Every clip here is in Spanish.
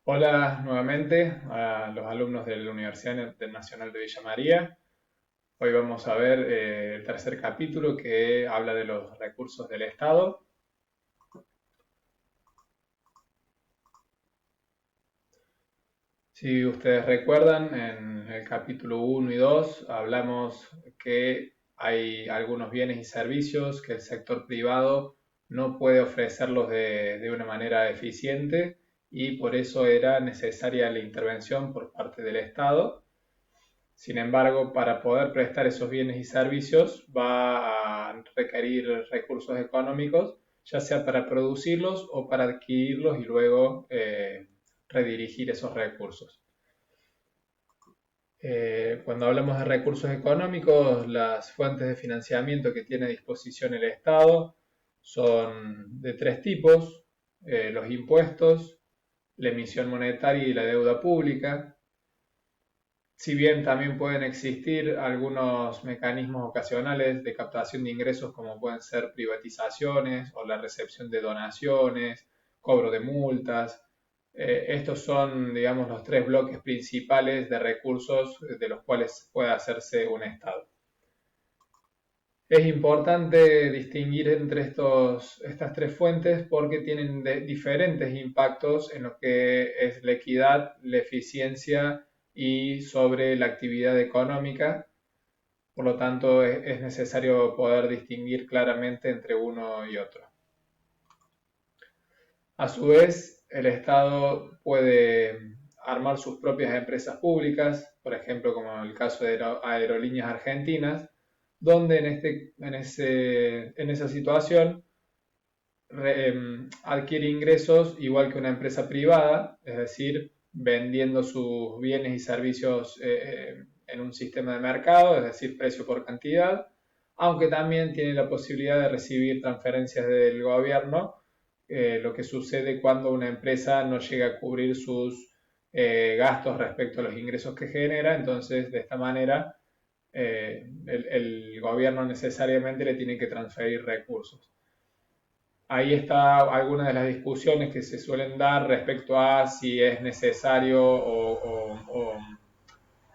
Hola nuevamente a los alumnos de la Universidad Nacional de Villa María. Hoy vamos a ver el tercer capítulo que habla de los recursos del Estado. Si ustedes recuerdan, en el capítulo 1 y 2 hablamos que hay algunos bienes y servicios que el sector privado no puede ofrecerlos de una manera eficiente y por eso era necesaria la intervención por parte del Estado. Sin embargo, para poder prestar esos bienes y servicios va a requerir recursos económicos, ya sea para producirlos o para adquirirlos y luego redirigir esos recursos. Cuando hablamos de recursos económicos, las fuentes de financiamiento que tiene a disposición el Estado son de tres tipos: los impuestos, la emisión monetaria y la deuda pública. Si bien también pueden existir algunos mecanismos ocasionales de captación de ingresos como pueden ser privatizaciones o la recepción de donaciones, cobro de multas. Estos son, digamos, los tres bloques principales de recursos de los cuales puede hacerse un Estado. Es importante distinguir entre estas tres fuentes porque tienen diferentes impactos en lo que es la equidad, la eficiencia y sobre la actividad económica. Por lo tanto, es necesario poder distinguir claramente entre uno y otro. A su vez, el Estado puede armar sus propias empresas públicas, por ejemplo, como el caso de Aerolíneas Argentinas, donde en esa situación adquiere ingresos igual que una empresa privada, es decir, vendiendo sus bienes y servicios en un sistema de mercado, es decir, precio por cantidad, aunque también tiene la posibilidad de recibir transferencias del gobierno, lo que sucede cuando una empresa no llega a cubrir sus gastos respecto a los ingresos que genera. Entonces, de esta manera, el gobierno necesariamente le tiene que transferir recursos. Ahí está algunas de las discusiones que se suelen dar respecto a si es necesario o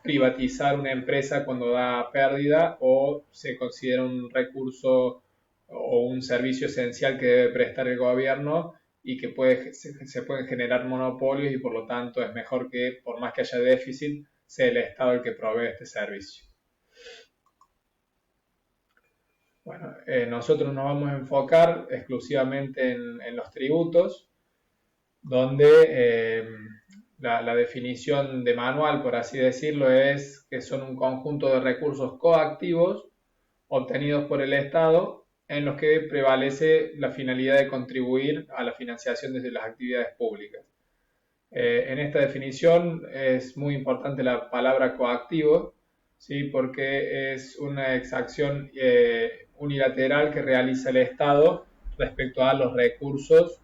privatizar una empresa cuando da pérdida o se considera un recurso o un servicio esencial que debe prestar el gobierno y que se pueden generar monopolios y por lo tanto es mejor que, por más que haya déficit, sea el Estado el que provee este servicio. Bueno, nosotros nos vamos a enfocar exclusivamente en los tributos, donde la definición de manual, por así decirlo, es que son un conjunto de recursos coactivos obtenidos por el Estado en los que prevalece la finalidad de contribuir a la financiación desde las actividades públicas. En esta definición es muy importante la palabra coactivo, ¿sí? Porque es una exacción unilateral que realiza el Estado respecto a los recursos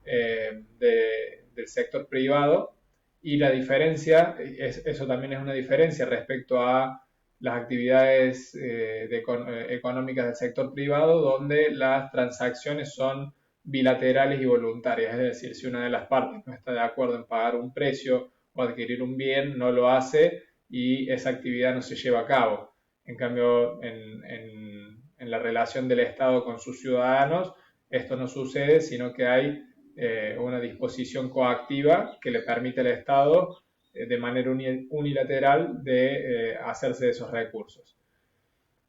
del sector privado, y la diferencia, eso también es una diferencia respecto a las actividades económicas del sector privado, donde las transacciones son bilaterales y voluntarias. Es decir, si una de las partes no está de acuerdo en pagar un precio o adquirir un bien, no lo hace y esa actividad no se lleva a cabo. En cambio, en la relación del Estado con sus ciudadanos, esto no sucede, sino que hay una disposición coactiva que le permite al Estado de manera unilateral de hacerse de esos recursos.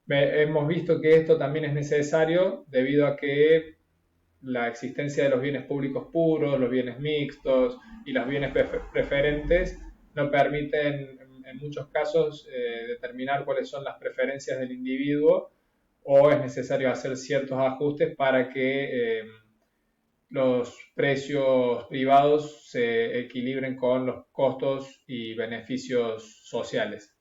Hemos visto que esto también es necesario debido a que la existencia de los bienes públicos puros, los bienes mixtos y los bienes preferentes no permiten en muchos casos determinar cuáles son las preferencias del individuo, o es necesario hacer ciertos ajustes para que los precios privados se equilibren con los costos y beneficios sociales.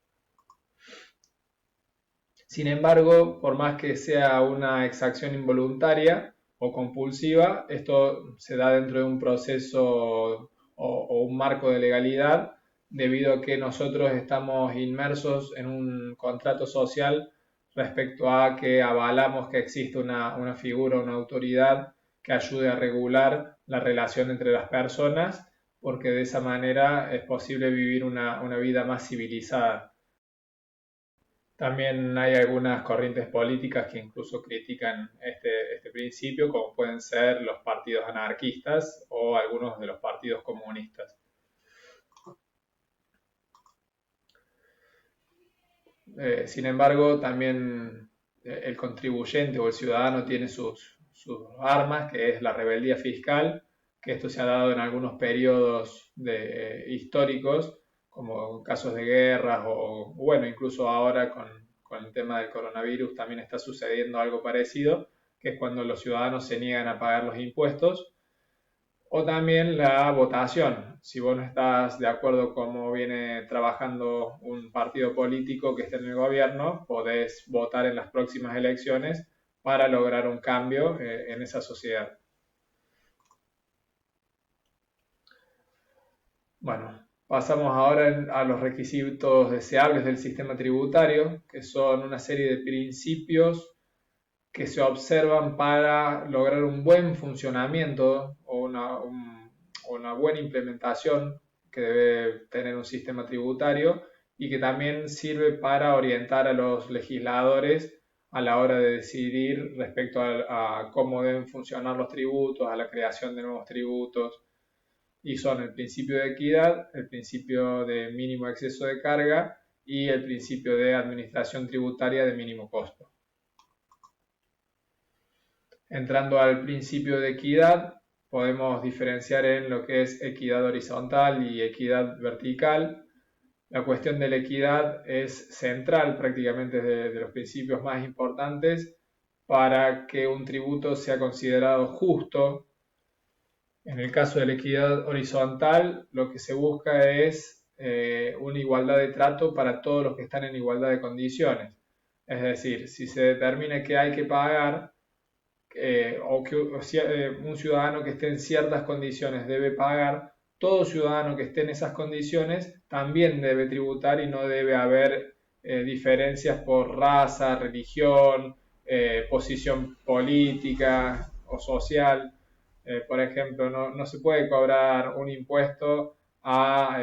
Sin embargo, por más que sea una exacción involuntaria o compulsiva, esto se da dentro de un proceso o un marco de legalidad, debido a que nosotros estamos inmersos en un contrato social respecto a que avalamos que existe una figura, una autoridad que ayude a regular la relación entre las personas, porque de esa manera es posible vivir una vida más civilizada. También hay algunas corrientes políticas que incluso critican este principio, como pueden ser los partidos anarquistas o algunos de los partidos comunistas. Sin embargo, también el contribuyente o el ciudadano tiene sus armas, que es la rebeldía fiscal, que esto se ha dado en algunos periodos históricos, como casos de guerras o bueno, incluso ahora con el tema del coronavirus también está sucediendo algo parecido, que es cuando los ciudadanos se niegan a pagar los impuestos. O también la votación. Si vos no estás de acuerdo con cómo viene trabajando un partido político que esté en el gobierno, podés votar en las próximas elecciones para lograr un cambio en esa sociedad. Bueno, pasamos ahora a los requisitos deseables del sistema tributario, que son una serie de principios que se observan para lograr un buen funcionamiento o una buena implementación que debe tener un sistema tributario y que también sirve para orientar a los legisladores a la hora de decidir respecto a cómo deben funcionar los tributos, a la creación de nuevos tributos, y son el principio de equidad, el principio de mínimo exceso de carga y el principio de administración tributaria de mínimo costo. Entrando al principio de equidad, podemos diferenciar en lo que es equidad horizontal y equidad vertical. La cuestión de la equidad es central, prácticamente de los principios más importantes para que un tributo sea considerado justo. En el caso de la equidad horizontal, lo que se busca es una igualdad de trato para todos los que están en igualdad de condiciones. Es decir, si se determina que hay que pagar, o que un ciudadano que esté en ciertas condiciones debe pagar, todo ciudadano que esté en esas condiciones también debe tributar y no debe haber diferencias por raza, religión, posición política o social. Por ejemplo, no se puede cobrar un impuesto a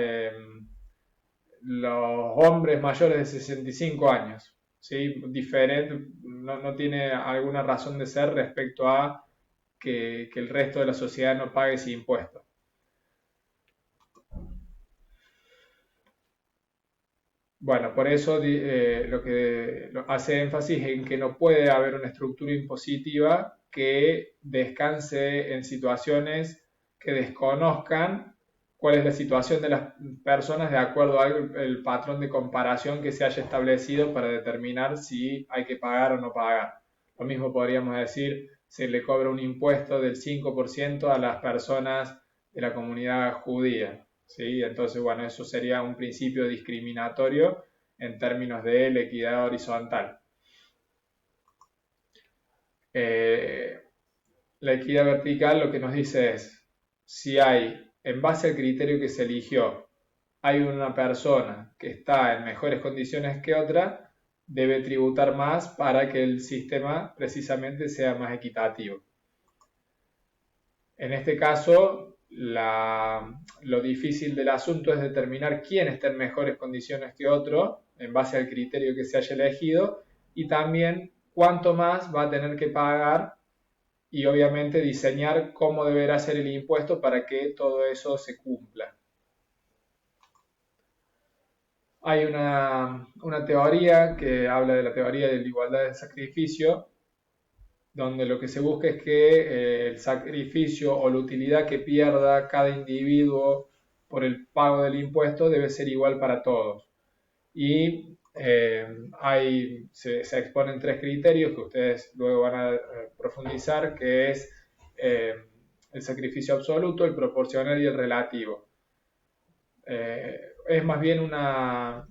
los hombres mayores de 65 años, ¿sí? Diferente, no tiene alguna razón de ser respecto a que el resto de la sociedad no pague ese impuesto. Bueno, por eso lo que hace énfasis en que no puede haber una estructura impositiva que descanse en situaciones que desconozcan cuál es la situación de las personas de acuerdo al patrón de comparación que se haya establecido para determinar si hay que pagar o no pagar. Lo mismo podríamos decir, se le cobra un impuesto del 5% a las personas de la comunidad judía. ¿Sí? Entonces, bueno, eso sería un principio discriminatorio en términos de la equidad horizontal. La equidad vertical lo que nos dice es, si hay, en base al criterio que se eligió, hay una persona que está en mejores condiciones que otra, debe tributar más para que el sistema precisamente sea más equitativo. En este caso, lo difícil del asunto es determinar quién está en mejores condiciones que otro en base al criterio que se haya elegido y también cuánto más va a tener que pagar y obviamente diseñar cómo deberá ser el impuesto para que todo eso se cumpla. Hay una teoría que habla de la teoría de la igualdad del sacrificio, donde lo que se busca es que el sacrificio o la utilidad que pierda cada individuo por el pago del impuesto debe ser igual para todos. Y se exponen tres criterios que ustedes luego van a profundizar, que es el sacrificio absoluto, el proporcional y el relativo. Es más bien una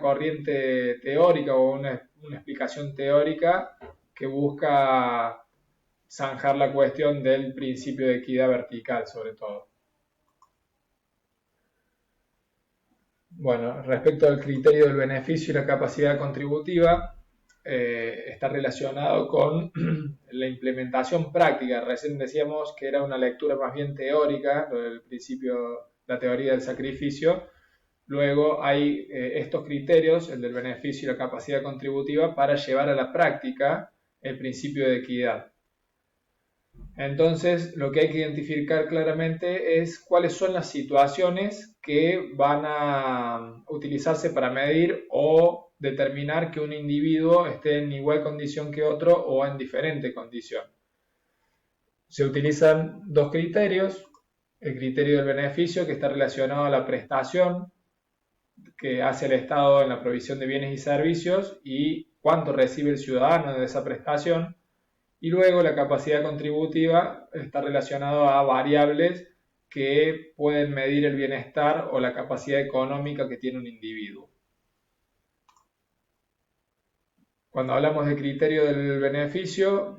corriente teórica o una explicación teórica que busca zanjar la cuestión del principio de equidad vertical, sobre todo. Bueno, respecto al criterio del beneficio y la capacidad contributiva, está relacionado con la implementación práctica. Recién decíamos que era una lectura más bien teórica, lo del principio la teoría del sacrificio, luego hay estos criterios, el del beneficio y la capacidad contributiva, para llevar a la práctica el principio de equidad. Entonces, lo que hay que identificar claramente es cuáles son las situaciones que van a utilizarse para medir o determinar que un individuo esté en igual condición que otro o en diferente condición. Se utilizan dos criterios: el criterio del beneficio, que está relacionado a la prestación que hace el Estado en la provisión de bienes y servicios y cuánto recibe el ciudadano de esa prestación. Y luego la capacidad contributiva está relacionada a variables que pueden medir el bienestar o la capacidad económica que tiene un individuo. Cuando hablamos de criterio del beneficio,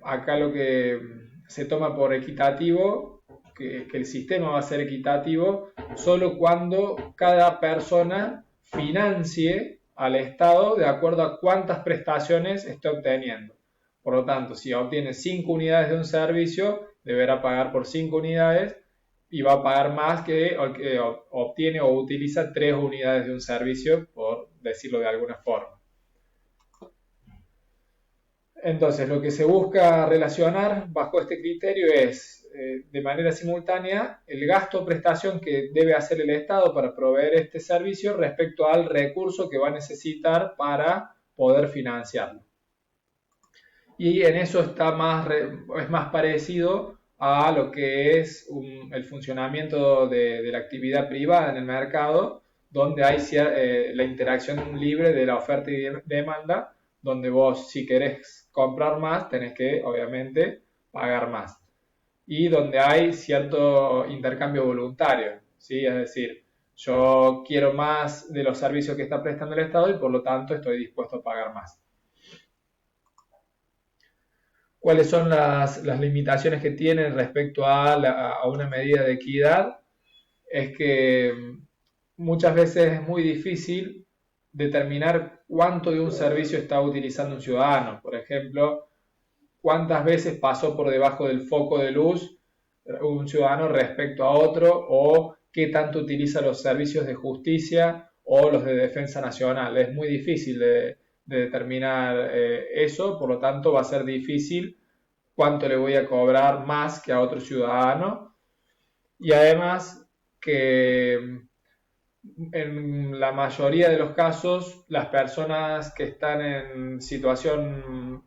acá lo que se toma por equitativo, que el sistema va a ser equitativo solo cuando cada persona financie al Estado de acuerdo a cuántas prestaciones está obteniendo. Por lo tanto, si obtiene 5 unidades de un servicio, deberá pagar por 5 unidades y va a pagar más que obtiene o utiliza 3 unidades de un servicio, por decirlo de alguna forma. Entonces, lo que se busca relacionar bajo este criterio es, de manera simultánea, el gasto o prestación que debe hacer el Estado para proveer este servicio respecto al recurso que va a necesitar para poder financiarlo. Y en eso es más parecido a lo que es el funcionamiento de la actividad privada en el mercado, donde hay la interacción libre de la oferta y demanda, donde vos, si querés comprar más, tenés que, obviamente, pagar más. Y donde hay cierto intercambio voluntario, ¿sí? Es decir, yo quiero más de los servicios que está prestando el Estado y por lo tanto estoy dispuesto a pagar más. ¿Cuáles son las limitaciones que tienen respecto a una medida de equidad? Es que muchas veces es muy difícil determinar cuánto de un servicio está utilizando un ciudadano. Por ejemplo, cuántas veces pasó por debajo del foco de luz un ciudadano respecto a otro, o qué tanto utiliza los servicios de justicia o los de defensa nacional. Es muy difícil de determinar eso, por lo tanto va a ser difícil cuánto le voy a cobrar más que a otro ciudadano. Y además que en la mayoría de los casos las personas que están en situación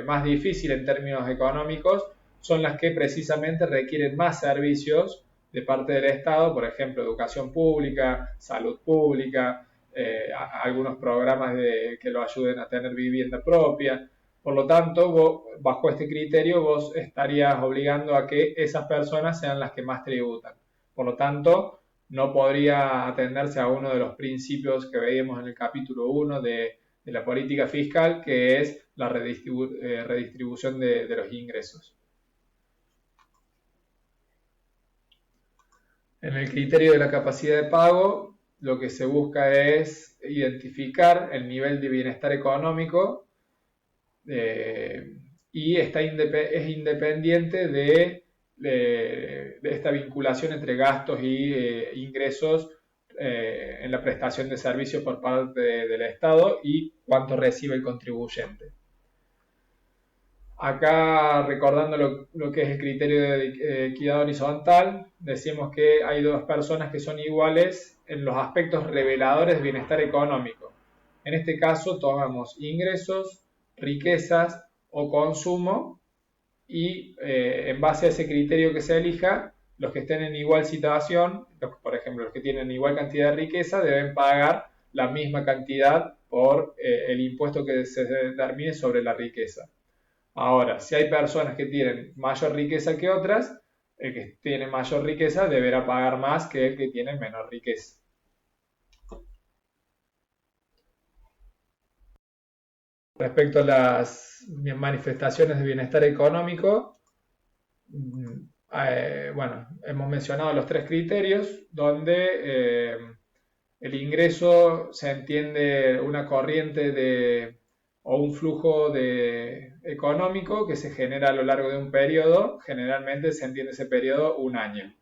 más difícil en términos económicos son las que precisamente requieren más servicios de parte del Estado, por ejemplo, educación pública, salud pública, algunos programas que lo ayuden a tener vivienda propia. Por lo tanto, bajo este criterio, vos estarías obligando a que esas personas sean las que más tributan. Por lo tanto, no podría atenderse a uno de los principios que veíamos en el capítulo 1 de la política fiscal, que es la redistribución de los ingresos. En el criterio de la capacidad de pago, lo que se busca es identificar el nivel de bienestar económico y es independiente de esta vinculación entre gastos y ingresos en la prestación de servicios por parte del Estado y cuánto recibe el contribuyente. Acá, recordando lo que es el criterio de equidad horizontal, decimos que hay dos personas que son iguales en los aspectos reveladores de bienestar económico. En este caso tomamos ingresos, riquezas o consumo y en base a ese criterio que se elija, los que estén en igual situación, por ejemplo, los que tienen igual cantidad de riqueza, deben pagar la misma cantidad por el impuesto que se determine sobre la riqueza. Ahora, si hay personas que tienen mayor riqueza que otras, el que tiene mayor riqueza deberá pagar más que el que tiene menor riqueza. Respecto a las manifestaciones de bienestar económico, bueno, hemos mencionado los tres criterios, donde el ingreso se entiende una corriente o un flujo económico que se genera a lo largo de un periodo. Generalmente se entiende ese periodo un año.